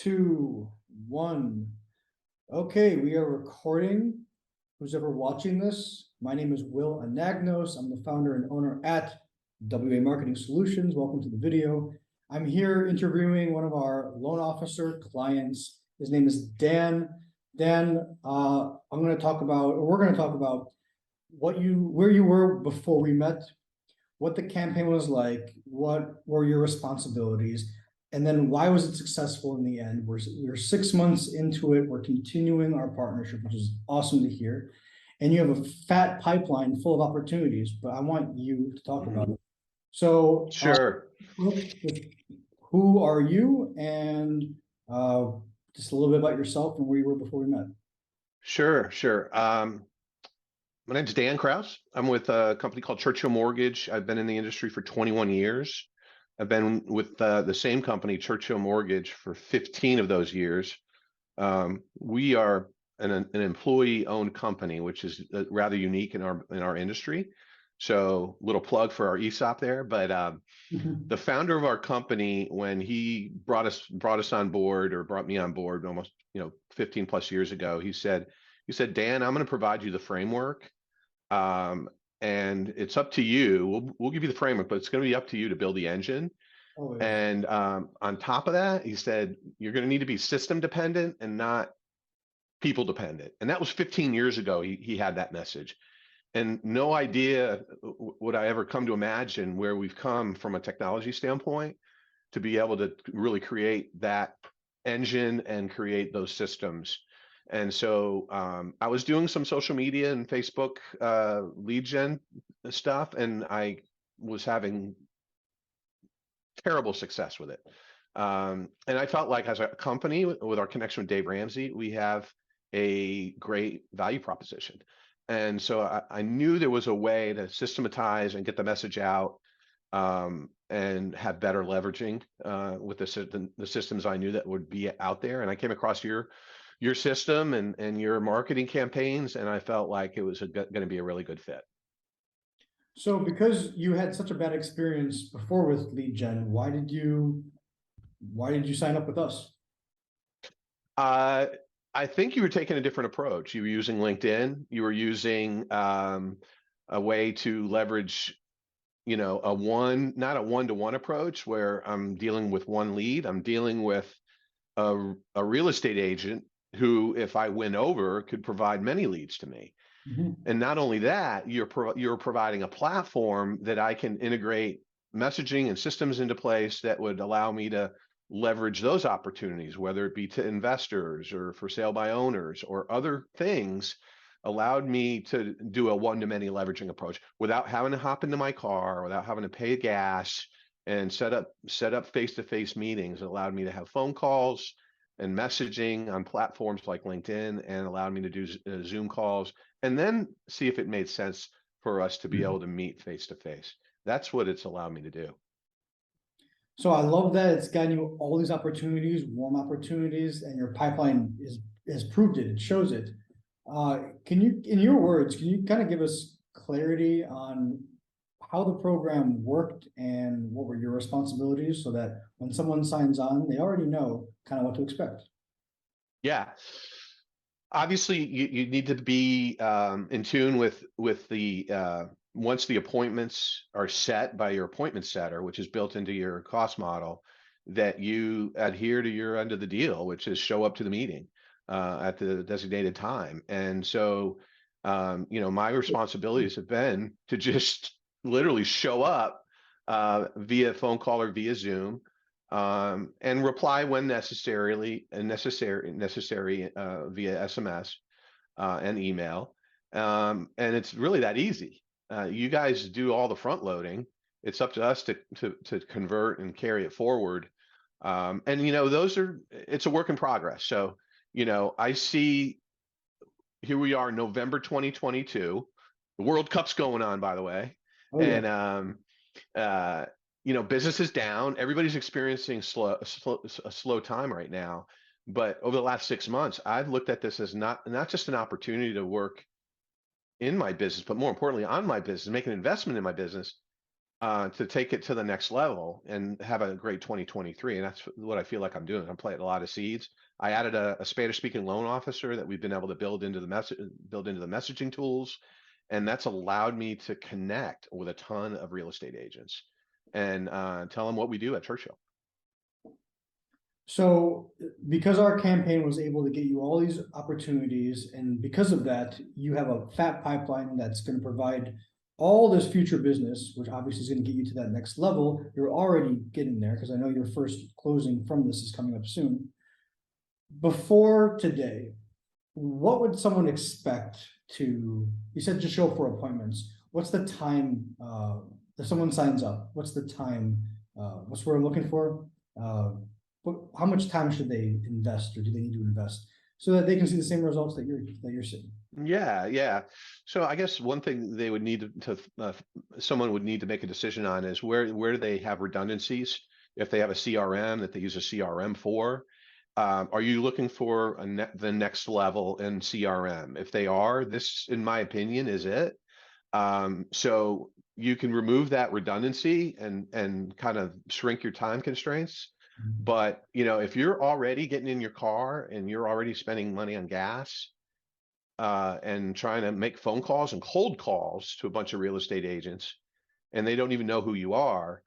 two, one. Okay, we are recording. Who's ever watching this? My name is Will Anagnos. I'm the founder and owner at WA Marketing Solutions. Welcome to the video. I'm here interviewing one of our loan officer clients. His name is Dan. Dan, we're going to talk about where you were before we met, what the campaign was like, what were your responsibilities, and then why was it successful in the end? We're 6 months into it. We're continuing our partnership, which is awesome to hear. And you have a fat pipeline full of opportunities, but I want you to talk about it. So, Sure. who are you, and just a little bit about yourself and where you were before we met. Sure. My name's Dan Kraus. I'm with a company called Churchill Mortgage. I've been in the industry for 21 years. I've been with the same company, Churchill Mortgage, for 15 of those years. We are an employee-owned company, which is rather unique in our industry. So, little plug for our ESOP there. But the founder of our company, when he brought us on board, or brought me on board almost 15 plus years ago, he said, Dan, I'm going to provide you the framework. And it's up to you. We'll give you the framework, but it's going to be up to you to build the engine. Always. And on top of that, he said, you're going to need to be system dependent and not people dependent. And that was 15 years ago. He had that message. And no idea would I ever come to imagine where we've come from a technology standpoint to be able to really create that engine and create those systems. And so I was doing some social media and Facebook lead gen stuff, and I was having terrible success with it. And I felt like, as a company, with our connection with Dave Ramsey, we have a great value proposition. And so I knew there was a way to systematize and get the message out, and have better leveraging with the systems I knew that would be out there. And I came across your system and your marketing campaigns, and I felt like it was going to be a really good fit. So, because you had such a bad experience before with lead gen, why did you sign up with us? I think you were taking a different approach. You were using LinkedIn. You were using a way to leverage, not a one-to-one approach where I'm dealing with one lead. I'm dealing with a real estate agent who, if I win over, could provide many leads to me. Mm-hmm. And not only that, you're providing a platform that I can integrate messaging and systems into place that would allow me to leverage those opportunities, whether it be to investors or for sale by owners or other things, allowed me to do a one-to-many leveraging approach without having to hop into my car, without having to pay gas and set up face-to-face meetings. It allowed me to have phone calls and messaging on platforms like LinkedIn, and allowed me to do Zoom calls, and then see if it made sense for us to be able to meet face-to-face. That's what it's allowed me to do. So I love that it's gotten you all these opportunities, warm opportunities, and your pipeline has proved it. It shows it. Can you, in your words, kind of give us clarity on how the program worked and what were your responsibilities, so that when someone signs on, they already know kind of what to expect? Yeah. Obviously, you need to be in tune with the once the appointments are set by your appointment setter, which is built into your cost model, that you adhere to your end of the deal, which is show up to the meeting at the designated time. And so, my responsibilities have been to just literally show up via phone call or via Zoom, and reply when necessary via SMS and email. And it's really that easy. You guys do all the front loading. It's up to us to convert and carry it forward. And it's a work in progress. So, I see, here we are, November 2022. The World Cup's going on, by the way. Oh, yeah. And business is down. Everybody's experiencing a slow time right now. But over the last 6 months, I've looked at this as not just an opportunity to work in my business, but more importantly on my business, make an investment in my business, to take it to the next level and have a great 2023. And that's what I feel like I'm doing. I'm planting a lot of seeds. I added a Spanish speaking loan officer that we've been able to build into the messaging tools. And that's allowed me to connect with a ton of real estate agents and tell them what we do at Churchill. So because our campaign was able to get you all these opportunities, and because of that, you have a fat pipeline that's going to provide all this future business, which obviously is going to get you to that next level. You're already getting there because I know your first closing from this is coming up soon. Before today, what would someone expect to, you said just show up for appointments. What's the time if someone signs up? What's the time? What's what I'm looking for? How much time should they invest, or do they need to invest so that they can see the same results that you're seeing? Yeah. So I guess one thing they would need someone would need to make a decision on is where do they have redundancies? If they have a CRM that they use a CRM for, are you looking for the next level in CRM? If they are, this, in my opinion, is it. So you can remove that redundancy and kind of shrink your time constraints. But if you're already getting in your car and you're already spending money on gas, and trying to make phone calls and cold calls to a bunch of real estate agents, and they don't even know who you are,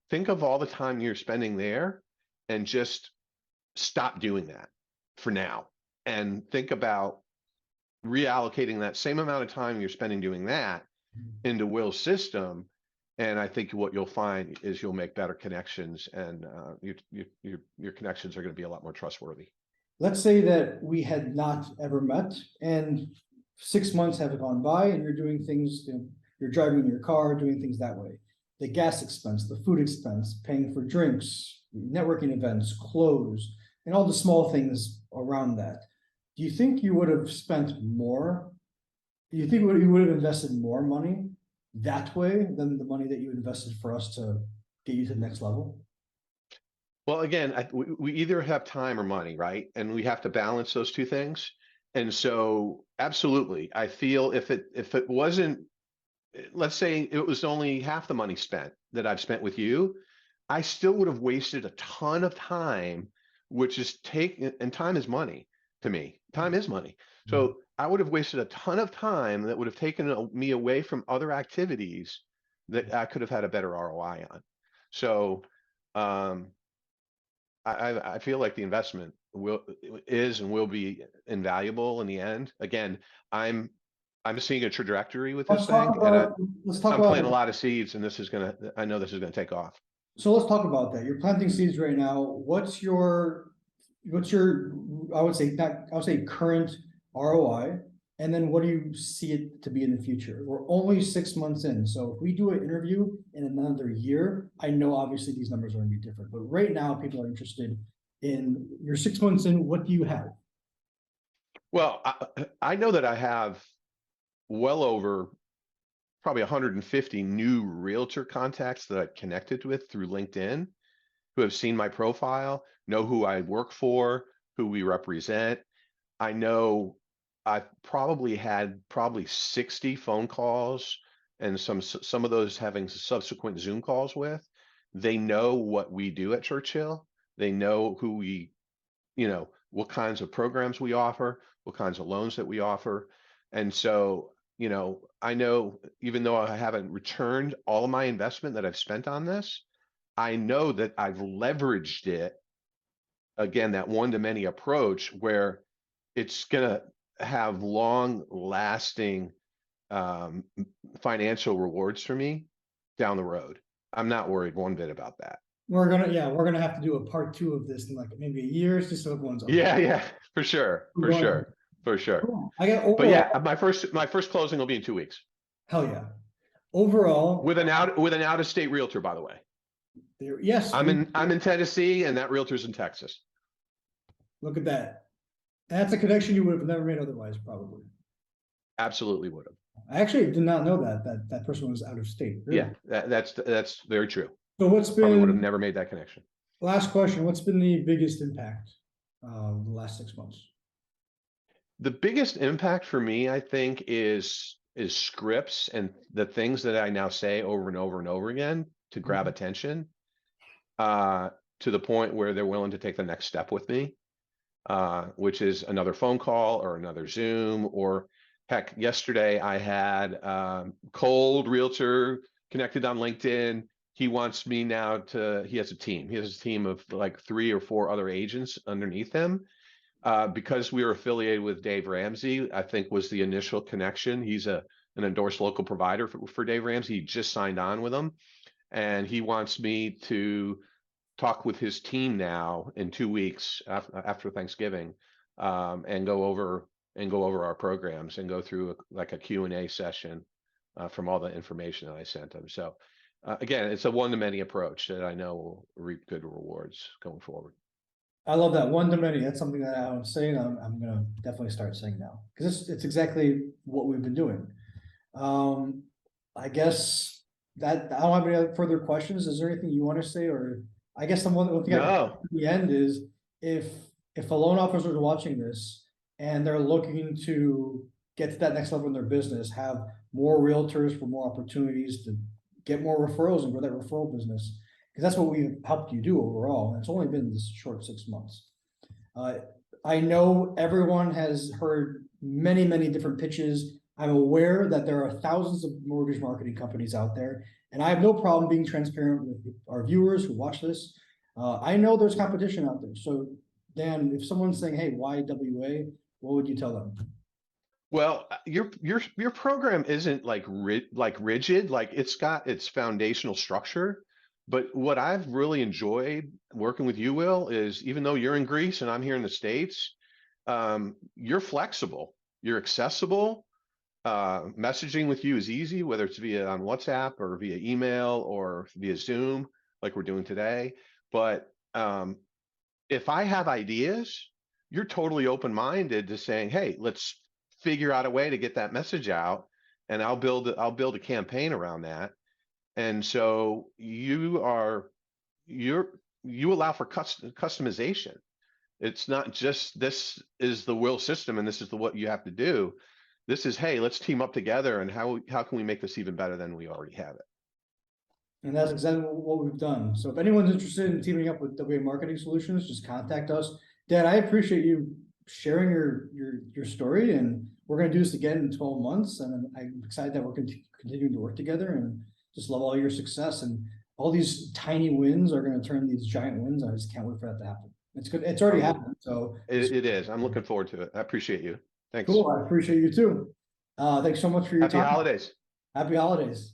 think of all the time you're spending there and just stop doing that for now. And think about reallocating that same amount of time you're spending doing that into Will's system. And I think what you'll find is you'll make better connections, and your connections are going to be a lot more trustworthy. Let's say that we had not ever met and 6 months have gone by and you're doing things, you're driving in your car, doing things that way. The gas expense, the food expense, paying for drinks, networking events, clothes, and all the small things around that. Do you think you would have spent more? Do you think you would have invested more money that way than the money that you invested for us to get you to the next level? Well, again, we either have time or money, right? And we have to balance those two things. And so, absolutely, I feel if it wasn't, let's say it was only half the money spent that I've spent with you, I still would have wasted a ton of time, which is and time is money to me. Time is money. So I would have wasted a ton of time that would have taken me away from other activities that I could have had a better ROI on. So, I feel like the investment is and will be invaluable in the end. Again, I'm seeing a trajectory with this thing, and I'm planting a lot of seeds, and I know this is gonna take off. So let's talk about that. You're planting seeds right now. What's your, I would say current ROI, and then what do you see it to be in the future? We're only 6 months in, so if we do an interview in another year, I know obviously these numbers are going to be different, but right now people are interested in, you're 6 months in, what do you have? Well, I know that I have well over probably 150 new realtor contacts that I've connected with through LinkedIn, who have seen my profile, know who I work for, who we represent. I know I've probably had 60 phone calls, and some of those having subsequent Zoom calls with. They know what we do at Churchill. They know who what kinds of programs we offer, what kinds of loans that we offer. And so, I know even though I haven't returned all of my investment that I've spent on this, I know that I've leveraged it, again, that one-to-many approach where it's going to have long-lasting financial rewards for me down the road. I'm not worried one bit about that. We're gonna have to do a part 2 of this in like maybe a year, just so everyone's okay. Yeah, for sure. Cool. I got overall. But yeah, my first closing will be in 2 weeks. Hell yeah. Overall, with an out-of-state realtor, by the way. Yes. I'm in Tennessee, and that realtor's in Texas. Look at that. That's a connection you would have never made otherwise, probably. Absolutely would have. I actually did not know that person was out of state. Really. Yeah, that's very true. So probably would have never made that connection. Last question, what's been the biggest impact the last 6 months? The biggest impact for me, I think, is is scripts and the things that I now say over and over and over again to grab attention, to the point where they're willing to take the next step with me, which is another phone call or another Zoom, or heck, yesterday I had cold realtor connected on LinkedIn. He wants me now to, he has a team. He has a team of like 3 or 4 other agents underneath him. Because we were affiliated with Dave Ramsey, I think was the initial connection. He's an endorsed local provider for Dave Ramsey. He just signed on with him, and he wants me to talk with his team now in 2 weeks after Thanksgiving, and go over our programs and go through like a Q&A session from all the information that I sent him. So again, it's a one-to-many approach that I know will reap good rewards going forward. I love that, one to many. That's something that I'm saying, I'm gonna definitely start saying now, because it's exactly what we've been doing. I guess that I don't have any other further questions. Is there anything you want to say? Or I guess the one thing I No. at the end is, if a loan officer is watching this and they're looking to get to that next level in their business, have more realtors for more opportunities to get more referrals and grow that referral business, because that's what we've helped you do overall. And it's only been this short 6 months. I know everyone has heard many, many different pitches. I'm aware that there are thousands of mortgage marketing companies out there, and I have no problem being transparent with our viewers who watch this. I know there's competition out there. So Dan, if someone's saying, hey, why WA, what would you tell them? Well, your program isn't like rigid, like it's got its foundational structure. But what I've really enjoyed working with you, Will, is even though you're in Greece and I'm here in the States, you're flexible, you're accessible. Messaging with you is easy, whether it's via on WhatsApp or via email or via Zoom, like we're doing today. But if I have ideas, you're totally open-minded to saying, hey, let's figure out a way to get that message out, and I'll build a campaign around that. And so you allow for customization. It's not just this is the Will system and this is what you have to do. This is, hey, let's team up together, and how can we make this even better than we already have it? And that's exactly what we've done. So if anyone's interested in teaming up with WA Marketing Solutions, just contact us. Dan, I appreciate you sharing your story, and we're going to do this again in 12 months. And I'm excited that we're continuing to work together, and just love all your success, and all these tiny wins are going to turn these giant wins. I just can't wait for that to happen. It's good. It's already happened. So it is. I'm looking forward to it. I appreciate you. Thanks. Cool. I appreciate you too. Thanks so much for your Happy time. holidays. Happy holidays.